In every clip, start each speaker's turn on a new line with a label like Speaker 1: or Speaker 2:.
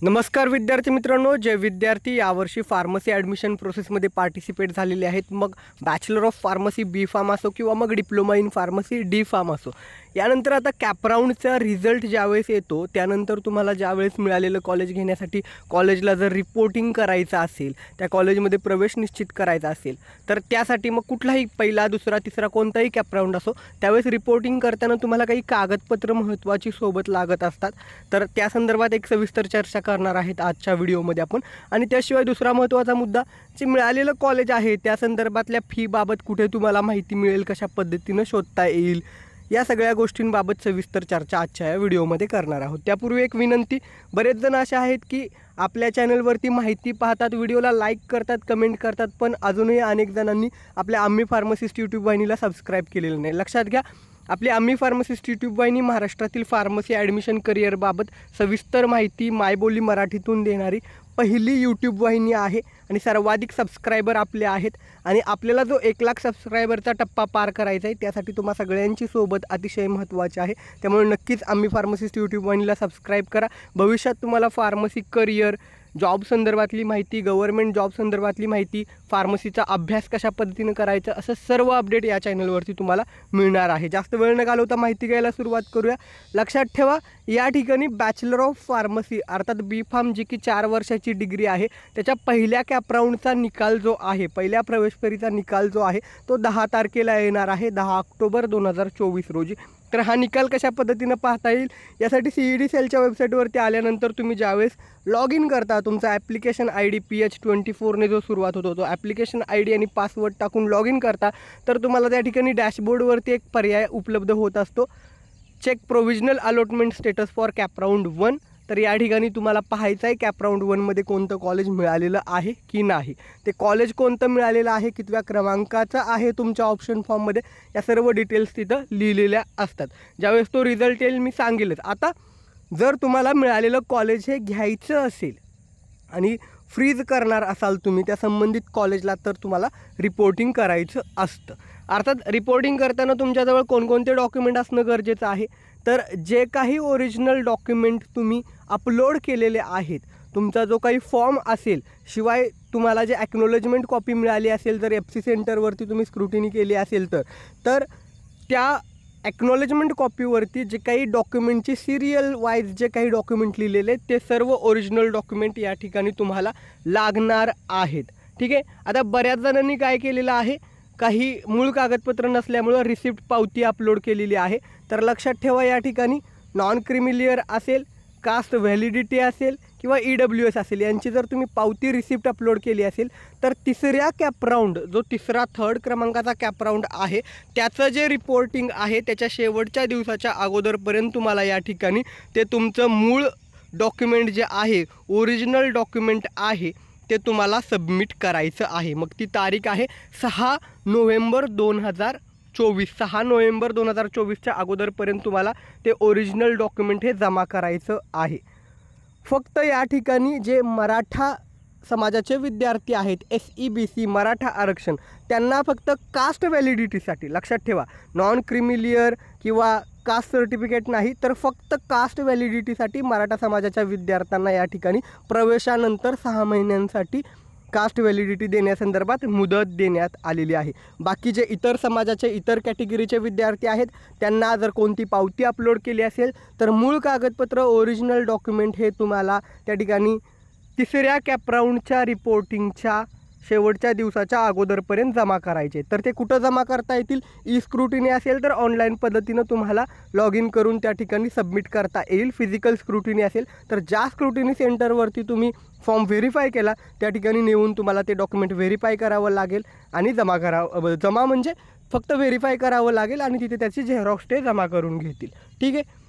Speaker 1: नमस्कार विद्यार्थी मित्रांनो, जे विद्यार्थी यावर्षी फार्मसी ॲडमिशन प्रोसेसमध्ये पार्टिसिपेट झालेले आहेत, मग bachelor of pharmacy B pharm असो किंवा मग diploma in pharmacy D pharm असो, यानंतर आता कॅप राऊंडचा रिझल्ट ज्यावेळेस येतो त्यानंतर तुम्हाला ज्यावेळेस मिळालेलं कॉलेज घेण्यासाठी कॉलेजला जर रिपोर्टिंग करायचं असेल, त्या कॉलेजमध्ये प्रवेश निश्चित करायचा असेल, तर त्यासाठी मग कुठलाही पहिला दुसरा तिसरा कोणताही कॅप राऊंड असो त्यावेळेस रिपोर्टिंग करताना तुम्हाला काही कागदपत्र महत्त्वाची सोबत लागत असतात. तर त्या संदर्भात एक सविस्तर चर्चा करणार आहेत आजच्या व्हिडिओमध्ये आपण. आणि त्याशिवाय दुसरा महत्त्वाचा मुद्दा, जे मिळालेलं कॉलेज आहे त्या संदर्भातल्या फीबाबत कुठे तुम्हाला माहिती मिळेल, कशा पद्धतीनं शोधता येईल, या सगळ्या गोष्टींबाबत सविस्तर चर्चा आजच्या या व्हिडिओमध्ये करणार आहोत. त्यापूर्वी एक विनंती, बरेच जण असे आहेत की आपल्या चॅनलवरती माहिती पाहतात, व्हिडिओला लाईक करतात, कमेंट करतात, पण अजूनही अनेक जणांनी आपल्या आम्ही फार्मसिस्ट यूट्यूब वाहिनीला सबस्क्राईब केलेलं नाही. लक्षात घ्या, आपली आम्ही फार्मसिस्ट यूट्यूब वाहिनी महाराष्ट्रातील फार्मसी ॲडमिशन करिअरबाबत सविस्तर माहिती मायबोली मराठीतून देणारी पहिली यूट्यूब वाहिनी आहे आणि सर्वाधिक सबस्क्रायबर आपले आहेत. आणि आपल्याला जो 1,00,000 सबस्क्रायबरचा टप्पा पार करायचा आहे त्यासाठी तुम्हा सगळ्यांची सोबत अतिशय महत्त्वाची आहे. त्यामुळे नक्कीच आम्ही फार्मसिस्ट यूट्यूब वाहिनीला सबस्क्राईब करा. भविष्यात तुम्हाला फार्मसी करिअर, जॉब संदर्भातली माहिती, गव्हर्नमेंट जॉब संदर्भातली माहिती, फार्मसीचा अभ्यास कशा पद्धतीनं करायचं, असं सर्व अपडेट या चॅनलवरती तुम्हाला मिळणार आहे. जास्त वेळ न घालवता माहिती घ्यायला सुरुवात करूया. लक्षात ठेवा, या ठिकाणी बॅचलर ऑफ फार्मसी अर्थात बी फार्म जी की 4 वर्षाची डिग्री आहे, त्याच्या पहिल्या कॅप राऊंडचा निकाल जो आहे, पहिल्या प्रवेश फेरीचा निकाल जो आहे तो 10 तारखेला येणार आहे, 10 ऑक्टोबर 2024 रोजी. तर हा निकाल कशा पद्धतीनं पाहता येईल यासाठी CED सेलच्या वेबसाईटवरती आल्यानंतर तुम्ही ज्यावेळेस लॉग इन करता, तुमचा ॲप्लिकेशन ID PH24ने जो सुरुवात होतो तो ॲप्लिकेशन ID आणि पासवर्ड टाकून लॉग इन करता, तर तुम्हाला त्या ठिकाणी डॅशबोर्डवरती एक पर्याय उपलब्ध होत असतो, check provisional allotment status for CAP round 1. तर या ठिकाणी तुम्हाला पाहायचं आहे कॅप राऊंड 1मध्ये कोणतं कॉलेज मिळालेलं आहे की नाही, ते कॉलेज कोणतं मिळालेलं आहे, कितव्या क्रमांकाचं आहे तुमच्या ऑप्शन फॉर्ममध्ये, या सर्व डिटेल्स तिथं लिहिलेल्या असतात. ज्यावेळेस तो रिझल्ट येईल मी सांगेलच. आता जर तुम्हाला मिळालेलं कॉलेज हे घ्यायचं असेल आणि फ्रीज करणार असाल तुम्ही त्या संबंधित कॉलेजला, तर तुम्हाला रिपोर्टिंग करायचं असतं. अर्थात रिपोर्टिंग करताना तुमच्याजवळ कोणकोणते डॉक्युमेंट असणं गरजेचं आहे, तर जे काही ओरिजिनल डॉक्युमेंट तुम्ही अपलोड केलेले आहेत, तुमचा जो काही फॉर्म असेल, शिवाय तुम्हाला जे ॲक्नॉलेजमेंट कॉपी मिळाली असेल, जर FC सेंटरवरती तुम्ही स्क्रुटिनी केली असेल तर त्या ॲक्नॉलेजमेंट कॉपीवरती जे काही डॉक्युमेंटची सिरियल वाईज जे काही डॉक्युमेंट लिहिलेले ते सर्व ओरिजिनल डॉक्युमेंट या ठिकाणी तुम्हाला लागणार आहेत. ठीक आहे. आता बऱ्याच जणांनी काय केलेलं आहे, काही मूळ कागदपत्र नसल्यामुळं रिसिप्ट पावती अपलोड केलेली आहे. तर लक्षात ठेवा, या ठिकाणी नॉन क्रिमिलियर असेल, कास्ट व्हॅलिडिटी असेल किंवा EWS असेल, यांची जर तुम्ही पावती रिसिप्ट अपलोड केली असेल, तर तिसऱ्या कॅप राऊंड, जो तिसरा 3rd क्रमांकाचा कॅप राऊंड आहे, त्याचं जे रिपोर्टिंग आहे त्याच्या शेवटच्या दिवसाच्या अगोदरपर्यंत तुम्हाला या ठिकाणी ते तुमचं मूळ डॉक्युमेंट जे आहे, ओरिजिनल डॉक्युमेंट आहे, ते तुम्हाला सबमिट करायचं आहे. मग ती तारीख आहे 6 नोव्हेंबर 2024. 6 नोव्हेंबर 2024च्या अगोदरपर्यंत तुम्हाला ते ओरिजिनल डॉक्युमेंट हे जमा करायचं आहे. फक्त या ठिकाणी जे मराठा समाजाचे विद्यार्थी आहेत, SEBC मराठा आरक्षण, त्यांना फक्त कास्ट व्हॅलिडिटीसाठी, लक्षात ठेवा, नॉन क्रिमिलियर किंवा कास्ट सर्टिफिकेट नाही, तर फक्त कास्ट व्हॅलिडिटीसाठी मराठा समाजाच्या विद्यार्थ्यांना या ठिकाणी प्रवेशानंतर 6 महिन्यांसाठी कास्ट व्हॅलिडिटी देण्यासंदर्भात मुदत देण्यात आलेली आहे. बाकी जे इतर समाजाचे, इतर कॅटेगरीचे विद्यार्थी आहेत, त्यांना जर कोणती पावती अपलोड केली असेल, तर मूळ कागदपत्र, ओरिजिनल डॉक्युमेंट हे तुम्हाला त्या ठिकाणी तिसऱ्या कॅप राऊंडच्या रिपोर्टिंगच्या शेवटच्या दिवसाच्या अगोदरपर्यंत जमा करायचे. तर ते कुठं जमा करता येतील, स्क्रुटिनी असेल तर ऑनलाईन पद्धतीनं तुम्हाला लॉग इन करून त्या ठिकाणी सबमिट करता येईल. फिजिकल स्क्रुटिनी असेल तर ज्या स्क्रुटिनी सेंटरवरती तुम्ही फॉर्म व्हेरीफाय केला त्या ठिकाणी नेऊन तुम्हाला ते डॉक्युमेंट व्हेरीफाय करावं लागेल आणि जमा म्हणजे फक्त व्हेरीफाय करावं लागेल आणि तिथे त्याची झेरॉक्स ते जमा करून घेतील. ठीक आहे.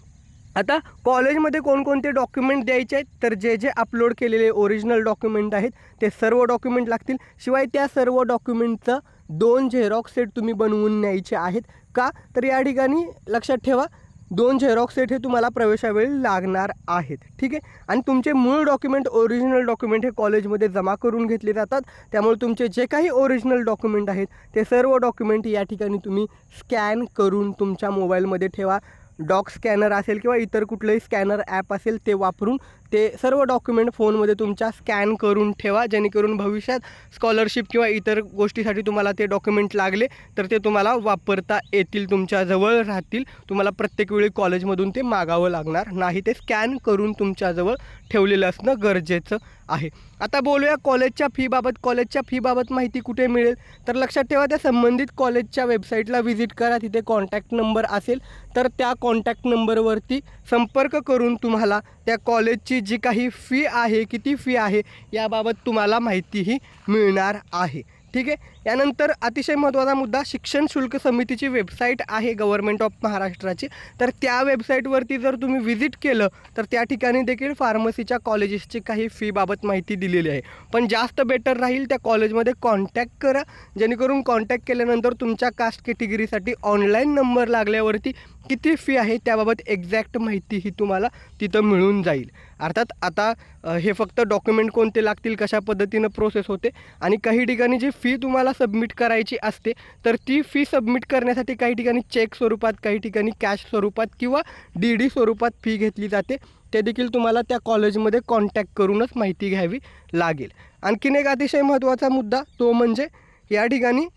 Speaker 1: आता कॉलेजमध्ये कोणकोणते डॉक्युमेंट द्यायचे आहेत, तर जे जे अपलोड केलेले ओरिजिनल डॉक्युमेंट आहेत ते सर्व डॉक्युमेंट लागतील. शिवाय त्या सर्व डॉक्युमेंटचं 2 झेरॉक्स सेट तुम्ही बनवून न्यायचे आहेत. का, तर या ठिकाणी लक्षात ठेवा, 2 झेरॉक्स सेट हे तुम्हाला प्रवेशावेळी लागणार आहेत. ठीक आहे. आणि तुमचे मूळ डॉक्युमेंट, ओरिजिनल डॉक्युमेंट हे कॉलेजमध्ये जमा करून घेतले जातात. त्यामुळे तुमचे जे काही ओरिजिनल डॉक्युमेंट आहेत ते सर्व डॉक्युमेंट या ठिकाणी तुम्ही स्कॅन करून तुमच्या मोबाईलमध्ये ठेवा. डॉक स्कॅनर असेल किंवा इतर कुठलंही स्कॅनर ॲप असेल ते वापरून ते सर्व डॉक्युमेंट फोनमध्ये तुमच्या स्कॅन करून ठेवा, जेणेकरून भविष्यात स्कॉलरशिप किंवा इतर गोष्टीसाठी तुम्हाला ते डॉक्युमेंट लागले तर ते तुम्हाला वापरता येतील, तुमच्याजवळ राहतील. तुम्हाला प्रत्येक वेळी कॉलेजमधून ते मागावं लागणार नाही. ते स्कॅन करून तुमच्याजवळ ठेवलेलं असणं गरजेचं आहे. आता बोलूया कॉलेजच्या फीबाबत. कॉलेजच्या फीबाबत माहिती कुठे मिळेल तर लक्षात ठेवा, त्या संबंधित कॉलेजच्या वेबसाईटला व्हिजिट करा. तिथे कॉन्टॅक्ट नंबर असेल तर त्या कॉन्टॅक्ट नंबरवरती संपर्क करून तुम्हाला त्या कॉलेजची जी काही फी आहे, किती फी आहे याबाबत तुम्हाला माहितीही मिळणार आहे. ठीक आहे. यानंतर अतिशय महत्त्वाचा मुद्दा, शिक्षण शुल्क समितीची वेबसाईट आहे गव्हर्नमेंट ऑफ महाराष्ट्राची. तर त्या वेबसाईटवरती जर तुम्ही व्हिजिट केलं तर त्या ठिकाणी देखील फार्मसीच्या कॉलेजेसची काही फीबाबत माहिती दिलेली आहे. पण जास्त बेटर राहील त्या कॉलेजमध्ये कॉन्टॅक्ट करा, जेणेकरून कॉन्टॅक्ट केल्यानंतर तुमच्या कास्ट कॅटेगरीसाठी ऑनलाईन नंबर लागल्यावरती किती फी आहे त्याबाबत एक्झॅक्ट माहिती ही तुम्हाला तिथं मिळून जाईल. अर्थात आता हे फक्त डॉक्युमेंट कोणते लागतील, कशा पद्धतीनं प्रोसेस होते आणि काही ठिकाणी जी फी तुम्हाला सबमिट करायची असते तर ती फी सबमिट करण्यासाठी काही ठिकाणी चेक स्वरूपात, काही ठिकाणी कॅश स्वरूपात किंवा DD स्वरूपात फी घेतली जाते. ते देखील तुम्हाला त्या कॉलेजमध्ये कॉन्टॅक्ट करूनच माहिती घ्यावी लागेल. आणखीन एक अतिशय महत्त्वाचा मुद्दा तो म्हणजे या ठिकाणी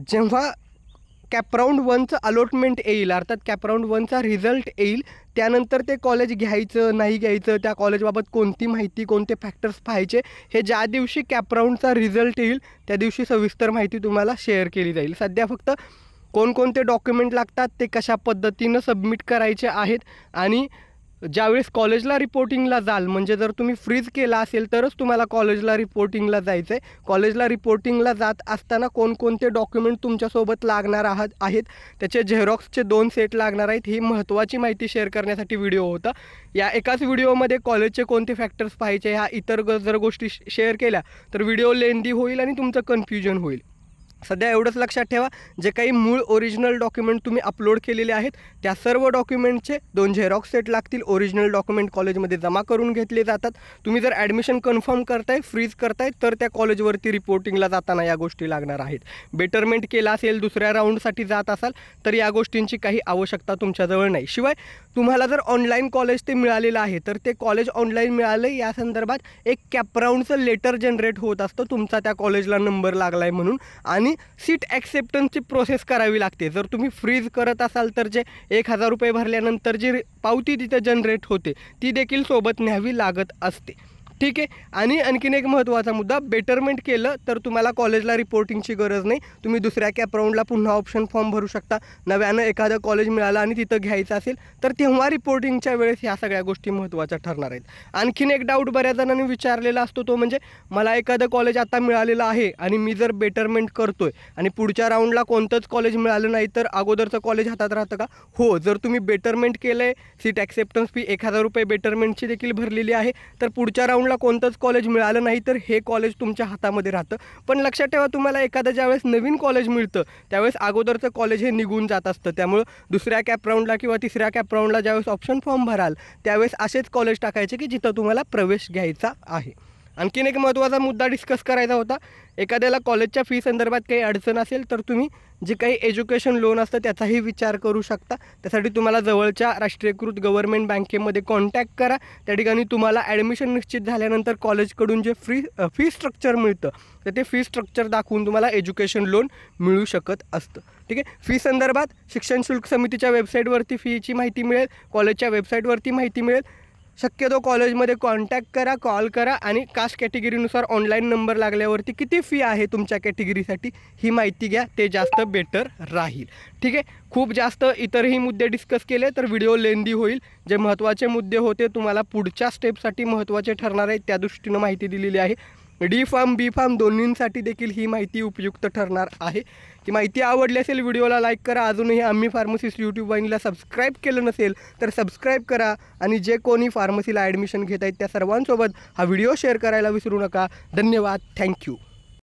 Speaker 1: जेव्हा कॅपराऊंड 1चं अलॉटमेंट येईल, अर्थात कॅपराऊंड 1चा रिझल्ट येईल, त्यानंतर ते कॉलेज घ्यायचं नाही घ्यायचं, त्या कॉलेजबाबत कोणती माहिती, कोणते फॅक्टर्स पाहायचे, हे ज्या दिवशी कॅपराऊंडचा रिझल्ट येईल त्या दिवशी सविस्तर माहिती तुम्हाला शेअर केली जाईल. सध्या फक्त कोणकोणते डॉक्युमेंट लागतात, ते कशा पद्धतीनं सबमिट करायचे आहेत आणि ज्यावेळेस कॉलेजला रिपोर्टिंगला जाल, म्हणजे जर तुम्ही फ्रीज केला असेल तरच तुम्हाला कॉलेजला रिपोर्टिंगला जायचं आहे. कॉलेजला रिपोर्टिंगला जात असताना कोणकोणते डॉक्युमेंट तुमच्यासोबत लागणार आहेत, त्याचे झेरॉक्सचे 2 सेट लागणार आहेत. ही महत्त्वाची माहिती शेअर करण्यासाठी व्हिडिओ होता. या एकाच व्हिडिओमध्ये कॉलेजचे कोणते फॅक्टर्स पाहायचे ह्या इतर जर गोष्टी शेअर केल्या तर व्हिडिओ लेंदी होईल आणि तुमचं कन्फ्युजन होईल. सध्या एवढंच लक्षात ठेवा, जे काही मूळ ओरिजिनल डॉक्युमेंट तुम्ही अपलोड केलेले आहेत त्या सर्व डॉक्युमेंटचे 2 झेरॉक्स सेट लागतील. ओरिजिनल डॉक्युमेंट कॉलेजमध्ये जमा करून घेतले जातात. तुम्ही जर ॲडमिशन कन्फर्म करताय, फ्रीज करताय तर त्या कॉलेजवरती रिपोर्टिंगला जाताना या गोष्टी लागणार आहेत. बेटरमेंट केला असेल, दुसऱ्या राऊंडसाठी जात असाल तर या गोष्टींची काही आवश्यकता तुमच्याजवळ नाही. शिवाय तुम्हाला जर ऑनलाईन कॉलेज ते मिळालेलं आहे तर ते कॉलेज ऑनलाईन मिळालं या संदर्भात एक कॅपराऊंडचं लेटर जनरेट होत असतं, तुमचा त्या कॉलेजला नंबर लागला आहे म्हणून, आणि सीट ॲक्सेप्टन्सची प्रोसेस करावी लागते. जर तुम्ही फ्रीज करत असाल तर जे 1000 रुपये भरल्यानंतर जी पावती तिथे जनरेट होते ती देखील सोबत न्यावी लागत असते. ठीक आहे. आणि आणखीन एक महत्त्वाचा मुद्दा, बेटरमेंट केलं तर तुम्हाला कॉलेजला रिपोर्टिंगची गरज नाही. तुम्ही दुसऱ्या कॅपराऊंडला पुन्हा ऑप्शन फॉर्म भरू शकता. नव्यानं एखादं कॉलेज मिळालं आणि तिथं घ्यायचं असेल तर तेव्हा रिपोर्टिंगच्या वेळेस ह्या सगळ्या गोष्टी महत्त्वाच्या ठरणार आहेत. आणखीन एक डाऊट बऱ्याच जणांनी विचारलेला असतो, तो म्हणजे मला एखादं कॉलेज आता मिळालेलं आहे आणि मी जर बेटरमेंट करतोय आणि पुढच्या राऊंडला कोणतंच कॉलेज मिळालं नाही तर अगोदरचं कॉलेज हातात राहतं का? हो, जर तुम्ही बेटरमेंट केलं आहे, सीट ॲक्सेप्टन्स फी 1000 रुपये बेटरमेंटची देखील भरलेली आहे, तर पुढच्या राऊंडला कोणतंच कॉलेज मिळालं नाही तर हे कॉलेज तुमच्या हातामध्ये राहतं. पण लक्षात ठेवा, तुम्हाला एखादं ज्यावेळेस नवीन कॉलेज मिळतं त्यावेळेस अगोदरचं कॉलेज हे निघून जात असतं. त्यामुळं दुसऱ्या कॅपराऊंडला किंवा तिसऱ्या कॅपराऊंडला ज्यावेळेस ऑप्शन फॉर्म भराल त्यावेळेस असेच कॉलेज टाकायचे की जिथं तुम्हाला प्रवेश घ्यायचा आहे. आणखीन एक महत्त्वाचा मुद्दा डिस्कस करायचा होता, एखाद्याला कॉलेजच्या फी संदर्भात काही अडचण असेल तर तुम्ही जे काही एज्युकेशन लोन असतं त्याचाही विचार करू शकता. त्यासाठी तुम्हाला जवळच्या राष्ट्रीयकृत गव्हर्नमेंट बँकेमध्ये कॉन्टॅक्ट करा. त्या ठिकाणी तुम्हाला ॲडमिशन निश्चित झाल्यानंतर कॉलेजकडून जे फी स्ट्रक्चर मिळतं तर ते फी स्ट्रक्चर दाखवून तुम्हाला एज्युकेशन लोन मिळू शकत असतं. ठीक आहे. फी संदर्भात शिक्षण शुल्क समितीच्या वेबसाईटवरती फीची माहिती मिळेल, कॉलेजच्या वेबसाईटवरती माहिती मिळेल. शक्यतो कॉलेजमध्ये कॉन्टॅक्ट करा, कॉल करा आणि कास्ट कॅटेगरीनुसार ऑनलाईन नंबर लागल्यावरती किती फी आहे तुमच्या कॅटेगरीसाठी ही माहिती घ्या, ते जास्त बेटर राहील. ठीक आहे. खूप जास्त इतरही मुद्दे डिस्कस केले तर व्हिडिओ लेंदी होईल. जे महत्त्वाचे मुद्दे होते तुम्हाला पुढच्या स्टेपसाठी महत्त्वाचे ठरणार आहेत त्या दृष्टीनं माहिती दिलेली आहे. डी फार्म बी फार्म दोन्हींसाठी देखील ही माहिती उपयुक्त ठरणार आहे. ही माहिती आवडली असेल व्हिडिओला लाईक करा. अजूनही आम्ही फार्मसिस्ट यूट्यूब वाहिनीला सबस्क्राईब केलं नसेल तर सबस्क्राईब करा आणि जे कोणी फार्मसीला ॲडमिशन घेत आहेत त्या सर्वांसोबत हा व्हिडिओ शेअर करायला विसरू नका. धन्यवाद. थँक्यू.